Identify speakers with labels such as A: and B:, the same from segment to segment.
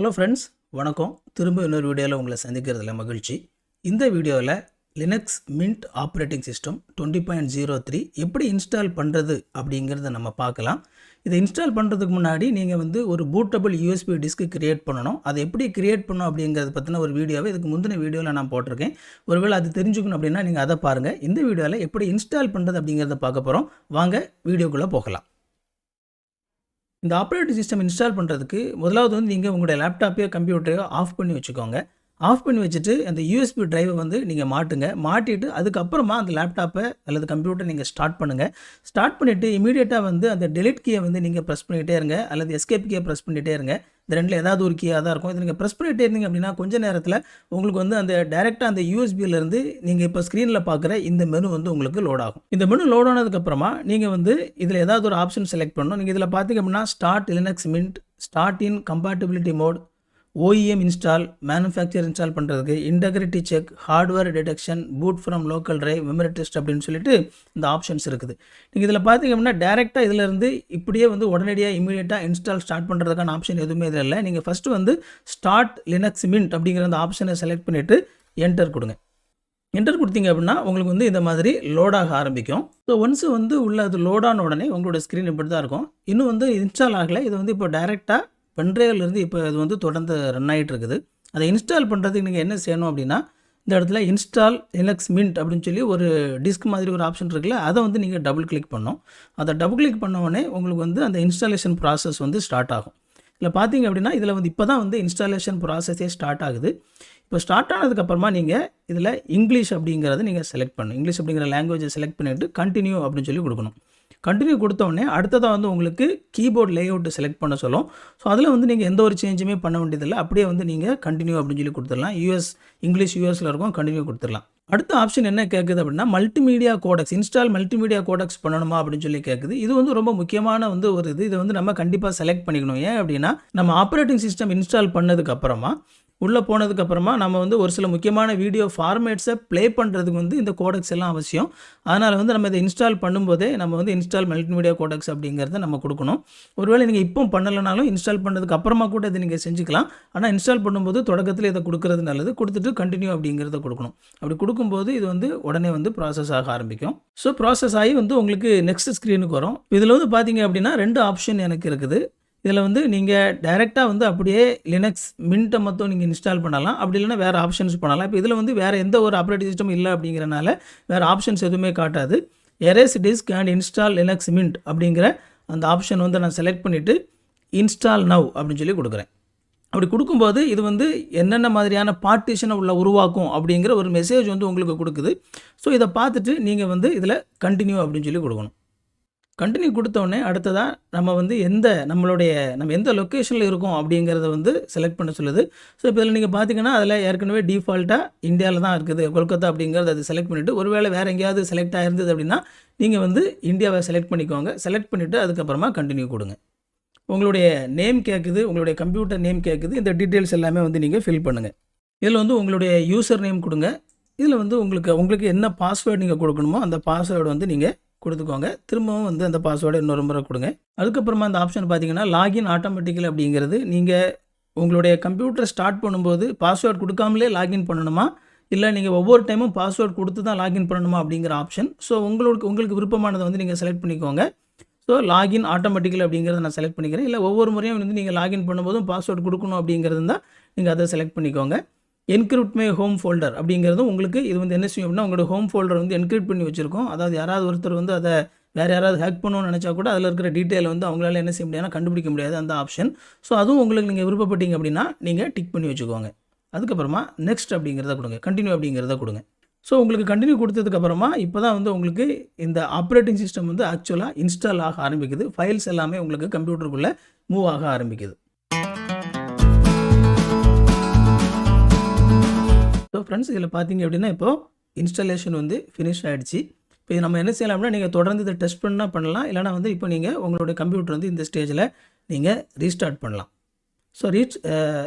A: Hello friends, வணக்கம். திரும்ப இன்னொரு வீடியோவில் உங்களை சந்திக்கிறதுல மகிழ்ச்சி. இந்த வீடியோவில் லினக்ஸ் மின்ட் ஆப்ரேட்டிங் சிஸ்டம் 20.03 எப்படி இன்ஸ்டால் பண்ணுறது அப்படிங்கிறத நம்ம பார்க்கலாம். இதை இன்ஸ்டால் பண்ணுறதுக்கு முன்னாடி நீங்கள் ஒரு பூட்டபிள் யூஎஸ்பி டிஸ்க் கிரியேட் பண்ணணும். அதை எப்படி கிரியேட் பண்ணணும் அப்படிங்கிறத பற்றின ஒரு வீடியோவை இதுக்கு முந்தின வீடியோவில் நான் போட்டிருக்கேன். ஒருவேளை அது தெரிஞ்சுக்கணும் அப்படின்னா நீங்கள் அதை பாருங்கள். இந்த வீடியோவில் எப்படி இன்ஸ்டால் பண்ணுறது அப்படிங்கிறத பார்க்க போகிறோம். வாங்க வீடியோக்குள்ளே போகலாம். இந்த ஆப்ரேட்டிங் சிஸ்டம் இன்ஸ்டால் பண்ணுறதுக்கு முதலாவது நீங்கள் உங்களுடைய லேப்டாப்பையோ கம்ப்யூட்டரையோ ஆஃப் பண்ணி வச்சுக்கோங்க. ஆஃப் பண்ணி வச்சுட்டு அந்த யூஎஸ்பி ட்ரைவை நீங்கள் மாட்டுங்க. மாட்டிட்டு அதுக்கப்புறமா அந்த லேப்டாப்பை அல்லது கம்ப்யூட்டரை நீங்கள் ஸ்டார்ட் பண்ணுங்கள். ஸ்டார்ட் பண்ணிவிட்டு இமீடியட்டாக அந்த டெலிட் கீயை நீங்கள் ப்ரெஸ் பண்ணிகிட்டே இருங்க, அல்லது எஸ்கேப் கீயை ப்ரெஸ் பண்ணிகிட்டே இருங்க. இந்த ரெண்டில் ஏதாவது ஒரு கீயாக தான் இருக்கும். இது நீங்கள் ப்ரெஸ் பண்ணிகிட்டே இருந்தீங்க அப்படின்னா கொஞ்சம் நேரத்தில் உங்களுக்கு அந்த டேரெக்டாக அந்த யூஎஸ்பியிலேருந்து நீங்கள் இப்போ ஸ்க்ரீனில் பார்க்குற இந்த மெனு உங்களுக்கு லோட் ஆகும். இந்த மெனு லோட் ஆனதுக்கப்புறமா நீங்கள் இதில் ஏதாவது ஒரு ஆப்ஷன் செலக்ட் பண்ணணும். நீங்கள் இதில் பார்த்தீங்க அப்படின்னா start Linux Mint, start in compatibility mode, OEM install, manufacture install பண்ணுறதுக்கு, integrity check, hardware detection, boot from local drive, memory test அப்படின்னு சொல்லிட்டு இந்த ஆப்ஷன்ஸ் இருக்குது. நீங்கள் இதில் பார்த்தீங்க அப்படின்னா டேரெக்டாக இதிலேருந்து இப்படியே உடனடியாக இமீடியட்டாக இன்ஸ்டால் ஸ்டார்ட் பண்ணுறதுக்கான ஆப்ஷன் எதுவுமே இதில் இல்லை. நீங்கள் ஃபஸ்ட்டு ஸ்டார்ட் லினக்ஸ் மின்ட் அப்படிங்கிற அந்த ஆப்ஷனை செலக்ட் பண்ணிவிட்டு என்டர் கொடுங்க. என்டர் கொடுத்தீங்க அப்படின்னா உங்களுக்கு இந்த மாதிரி லோடாக ஆரம்பிக்கும். ஸோ ஒன்ஸ் உள்ள அது லோடான உடனே உங்களோட ஸ்க்ரீன் இப்படி தான் இருக்கும். இன்னும் இன்ஸ்டால் ஆகலை. இது இப்போ டேரெக்டாக பென்ட்ரைவ்லேருந்து இப்போ இது தொடர்ந்து ரன் ஆகிட்டு இருக்குது. அதை இன்ஸ்டால் பண்ணுறதுக்கு நீங்கள் என்ன செய்யணும் அப்படின்னா இந்த இடத்துல இன்ஸ்டால் லினக்ஸ் மின்ட் அப்படின்னு சொல்லி ஒரு டிஸ்க் மாதிரி ஒரு ஆப்ஷன் இருக்குல்ல, அதை நீங்கள் டபுள் கிளிக் பண்ணணும். அதை டபுள் கிளிக் பண்ண உடனே உங்களுக்கு அந்த இன்ஸ்டாலேஷன் ப்ராசஸ் ஸ்டார்ட் ஆகும். இதில் பார்த்தீங்க அப்படின்னா இதில் இப்போ தான் இன்ஸ்டாலேஷன் ப்ராசஸே ஸ்டார்ட் ஆகுது. இப்போ ஸ்டார்ட் ஆனதுக்கப்புறமா நீங்கள் இதில் இங்கிலீஷ் அப்படிங்கிறத நீங்கள் செலக்ட் பண்ணணும். இங்கிலீஷ் அப்படிங்கிற லாங்குவேஜை செலக்ட் பண்ணிவிட்டு கண்டினியூ அப்படின்னு சொல்லி கொடுக்கணும். கண்டினியூ கொடுத்தோடனே அடுத்ததாக உங்களுக்கு கீபோர்ட் லேஅவுட்டு செலக்ட் பண்ண சொல்லும். ஸோ அதில் நீங்கள் எந்த ஒரு சேஞ்சுமே பண்ண வேண்டியதில்லை. அப்படியே நீங்கள் கண்டினியூ அப்படின்னு சொல்லி கொடுத்துடலாம். இங்கிலீஷ் யூஎஸில் இருக்கும், கண்டினியூ கொடுத்துடலாம். அடுத்த ஆப்ஷன் என்ன கேட்குது அப்படின்னா multimedia codex, install multimedia codex பண்ணணுமா அப்படின்னு சொல்லி கேட்குது. இது ரொம்ப முக்கியமான ஒரு இது. இதை நம்ம கண்டிப்பாக செலக்ட் பண்ணிக்கணும். ஏன் அப்படின்னா நம்ம ஆப்ரேட்டிங் சிஸ்டம் இன்ஸ்டால் பண்ணதுக்கப்புறமா உள்ளே போனதுக்கப்புறமா நம்ம ஒரு சில முக்கியமான வீடியோ ஃபார்மேட்ஸை ப்ளே பண்ணுறதுக்கு இந்த கோடெக்ஸ் எல்லாம் அவசியம். அதனால் நம்ம இதை இன்ஸ்டால் பண்ணும்போதே நம்ம இன்ஸ்டால் மல்டிமீடியா கோடெக்ஸ் அப்படிங்கிறத நம்ம கொடுக்கணும். ஒருவேளை நீங்கள் இப்போ பண்ணலைனாலும் இன்ஸ்டால் பண்ணதுக்கு அப்புறமா கூட இதை நீங்கள் செஞ்சுக்கலாம். ஆனால் இன்ஸ்டால் பண்ணும்போது தொடக்கத்தில் இதை கொடுக்குறது நல்லது. கொடுத்துட்டு கண்டினியூ அப்படிங்கிறத கொடுக்கணும். அப்படி கொடுக்கும்போது இது உடனே ப்ராசஸ் ஆக ஆரம்பிக்கும். ஸோ ப்ராசஸ் ஆகி உங்களுக்கு நெக்ஸ்ட் ஸ்க்ரீனுக்கு வரும். இதில் பார்த்தீங்க அப்படின்னா 2 ஆப்ஷன் எனக்கு இருக்குது. இதில் நீங்கள் டைரெக்டாக அப்படியே லினக்ஸ் மின்ட்டை மட்டும் நீங்கள் இன்ஸ்டால் பண்ணலாம். அப்படி இல்லைனா வேறு ஆப்ஷன்ஸ் பண்ணலாம். இப்போ இதில் வேறு எந்த ஒரு ஆப்ரேட்டிங் சிஸ்டம் இல்லை அப்படிங்கிறனால வேறு ஆப்ஷன்ஸ் எதுவுமே காட்டாது. Erase disk and install Linux Mint அப்படிங்கிற அந்த ஆப்ஷன் நான் செலக்ட் பண்ணிவிட்டு இன்ஸ்டால் நவ் அப்படின்னு சொல்லி கொடுக்குறேன். அப்படி கொடுக்கும்போது இது என்னென்ன மாதிரியான பார்ட்டிஷனை உருவாக்கும் அப்படிங்கிற ஒரு மெசேஜ் உங்களுக்கு கொடுக்குது. ஸோ இதை பார்த்துட்டு நீங்கள் இதில் கண்டினியூ அப்படின்னு சொல்லி கொடுக்கணும். கண்டினியூ கொடுத்தோடனே அடுத்ததாக நம்ம எந்த லொக்கேஷனில் இருக்கோம் அப்படிங்கிறத செலக்ட் பண்ண சொல்லுது. ஸோ இப்போ இதில் நீங்கள் பார்த்தீங்கன்னா அதில் ஏற்கனவே டிஃபால்ட்டாக இந்தியாவில் தான் இருக்குது, கொல்கத்தா அப்படிங்கிறத அது செலக்ட் பண்ணிவிட்டு ஒருவேளை வேறு எங்கேயாவது செலக்ட் ஆகிருந்தது அப்படின்னா நீங்கள் இந்தியாவை செலக்ட் பண்ணிக்கோங்க. செலக்ட் பண்ணிவிட்டு அதுக்கப்புறமா கண்டினியூ கொடுங்க. உங்களுடைய நேம் கேட்குது, உங்களுடைய கம்ப்யூட்டர் நேம் கேட்குது. இந்த டீட்டெயில்ஸ் எல்லாமே நீங்கள் ஃபில் பண்ணுங்கள். இதில் உங்களுடைய யூசர் நேம் கொடுங்க. இதில் உங்களுக்கு என்ன பாஸ்வேர்டு நீங்கள் கொடுக்கணுமோ அந்த பாஸ்வேர்டு நீங்கள் கொடுத்துக்கோங்க. திரும்பவும் அந்த பாஸ்வேர்டை இன்னொரு முறை கொடுங்க. அதுக்கப்புறமா அந்த ஆப்ஷன் பார்த்தீங்கன்னா லாகின் ஆட்டோமேட்டிக்கல் அப்படிங்கிறது நீங்கள் உங்களுடைய கம்ப்யூட்டர் ஸ்டார்ட் பண்ணும்போது பாஸ்வேர்டு கொடுக்காமலே லாகின் பண்ணணுமா, இல்லை நீங்கள் ஒவ்வொரு டைமும் பாஸ்வேர்டு கொடுத்து தான் லாகின் பண்ணணுமா அப்படிங்கிற ஆப்ஷன். ஸோ உங்களுக்கு விருப்பமானதை நீங்கள் செலக்ட் பண்ணிக்கோங்க. ஸோ லாகின் ஆட்டோமேட்டிக்கல் அப்படிங்கிறத நான் செலக்ட் பண்ணிக்கிறேன். இல்லை ஒவ்வொரு முறையும் நீங்கள் லாகின் பண்ணும்போதும் பாஸ்வேர்டு கொடுக்கணும் அப்படிங்கிறது தான் நீங்கள் அதை செலக்ட் பண்ணிக்கோங்க. என்கிரிப்ட் மை ஹோம் ஃபோல்டர் அப்படிங்கிறதும் உங்களுக்கு இது என்ன செய்யும் அப்படின்னா உங்களோட ஹோம் ஃபோல்டர் என்கிரிப்ட் பண்ணி வச்சுருக்கோம். அதாவது யாராவது ஒருத்தர் அதை வேறு யாராவது ஹேக் பண்ணணும்னு நினச்சா கூட அதில் இருக்கிற டீட்டெயில் அவங்களால என்ன செய்ய முடியாதுன்னா கண்டுபிடிக்க முடியாது அந்த ஆப்ஷன். ஸோ அதுவும் உங்களுக்கு நீங்கள் விருப்பப்பட்டீங்க அப்படின்னா நீங்கள் டிக் பண்ணி வச்சுக்கோங்க. அதுக்கப்புறமா நெக்ஸ்ட் அப்படிங்கிறத கொடுங்க, கண்டினியூ அப்படிங்கிறத கொடுங்க. ஸோ உங்களுக்கு கண்டினியூ கொடுத்ததுக்கப்புறமா இப்போ தான் உங்களுக்கு இந்த ஆப்ரேட்டிங் சிஸ்டம் ஆக்சுவலாக இன்ஸ்டால் ஆக ஆரம்பிக்குது. ஃபைல்ஸ் எல்லாமே உங்களுக்கு கம்ப்யூட்டருக்குள்ளே மூவ் ஆக ஆரம்பிக்குது. ஸோ ஃப்ரெண்ட்ஸ், இதில் பார்த்தீங்க அப்படின்னா இப்போது இன்ஸ்டாலேஷன் ஃபினிஷ் ஆகிடுச்சு. இப்போ இது நம்ம என்ன செய்யலாம் அப்படின்னா நீங்கள் தொடர்ந்து இதை டெஸ்ட் பண்ணலாம். இல்லைனா இப்போ நீங்கள் உங்களுடைய கம்ப்யூட்டர் இந்த ஸ்டேஜில் நீங்கள் ரீஸ்டார்ட் பண்ணலாம். ஸோ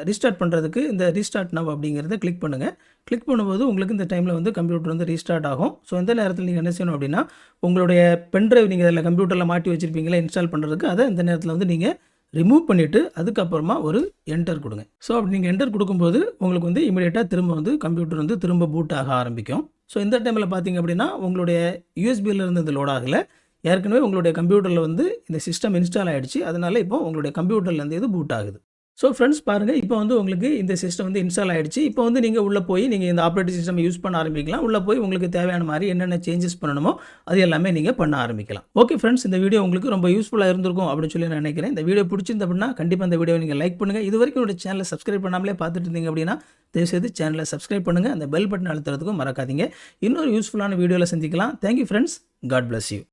A: ரீஸ்டார்ட் பண்ணுறதுக்கு இந்த ரீஸ்டார்ட் நவ் அப்படிங்கிறத கிளிக் பண்ணுங்கள். கிளிக் பண்ணும்போது உங்களுக்கு இந்த டைமில் கம்ப்யூட்டர் ரீஸ்டார்ட் ஆகும். ஸோ இந்த நேரத்தில் நீங்கள் என்ன செய்யணும் அப்படின்னா உங்களுடைய பென்ட்ரைவ் நீங்கள் அதில் கம்ப்யூட்டரில் மாட்டி வச்சுருப்பீங்களா இன்ஸ்டால் பண்ணுறதுக்கு, அதை இந்த நேரத்தில் நீங்கள் ரிமூவ் பண்ணிவிட்டு அதுக்கப்புறமா ஒரு என்டர் கொடுங்க. ஸோ அப்படி நீங்கள் என்டர் கொடுக்கும்போது உங்களுக்கு வந்து இமீடியட்டாக திரும்ப வந்து கம்ப்யூட்டர் வந்து திரும்ப பூட் ஆக ஆரம்பிக்கும். ஸோ இந்த டைமில் பார்த்தீங்க அப்படின்னா உங்களுடைய யூஎஸ்பியில் இருந்து இது லோட் ஆகலை, ஏற்கனவே உங்களுடைய கம்ப்யூட்டரில் வந்து இந்த சிஸ்டம் இன்ஸ்டால் ஆகிடுச்சு. அதனால் இப்போ உங்களுடைய கம்ப்யூட்டர்லேருந்து இது பூட் ஆகுது. ஸோ ஃப்ரெண்ட்ஸ் பாருங்கள், இப்போ வந்து உங்களுக்கு இந்த சிஸ்டம் வந்து இன்ஸ்டால் ஆகிடுச்சு. இப்போ வந்து நீங்கள் உள்ளே போய் நீங்கள் இந்த ஆப்ரேட்டிங் சிஸ்டம் யூஸ் பண்ண ஆரம்பிக்கலாம். உள்ளே போய் உங்களுக்கு தேவையான மாதிரி என்னென்ன சேஞ்சஸ் பண்ணணுமோ அது எல்லாமே நீங்கள் பண்ண ஆரம்பிக்கலாம். ஓகே ஃப்ரெண்ட்ஸ், இந்த வீடியோ உங்களுக்கு ரொம்ப யூஸ்ஃபுல்லாக இருந்திருக்கும் அப்படின்னு சொல்லி நான் நினைக்கிறேன். இந்த வீடியோ பிடிச்சிருந்த அப்படின்னா கண்டிப்பாக இந்த வீடியோ நீங்கள் லைக் பண்ணுங்கள். இது வரைக்கும் என்னோட சேனலை சப்ஸ்கிரைப் பண்ணாமலே பார்த்துட்டு இருந்தீங்க அப்படின்னா தயவுசெய்து சேனலை சப்ஸ்கிரைப் பண்ணுங்கள். அந்த பெல் பட்டன் அழுத்துறதுக்கும் மறக்காதீங்க. இன்னொரு யூஸ்ஃபுல்லான வீடியோவில் சந்திக்கலாம். Thank you friends. God bless you.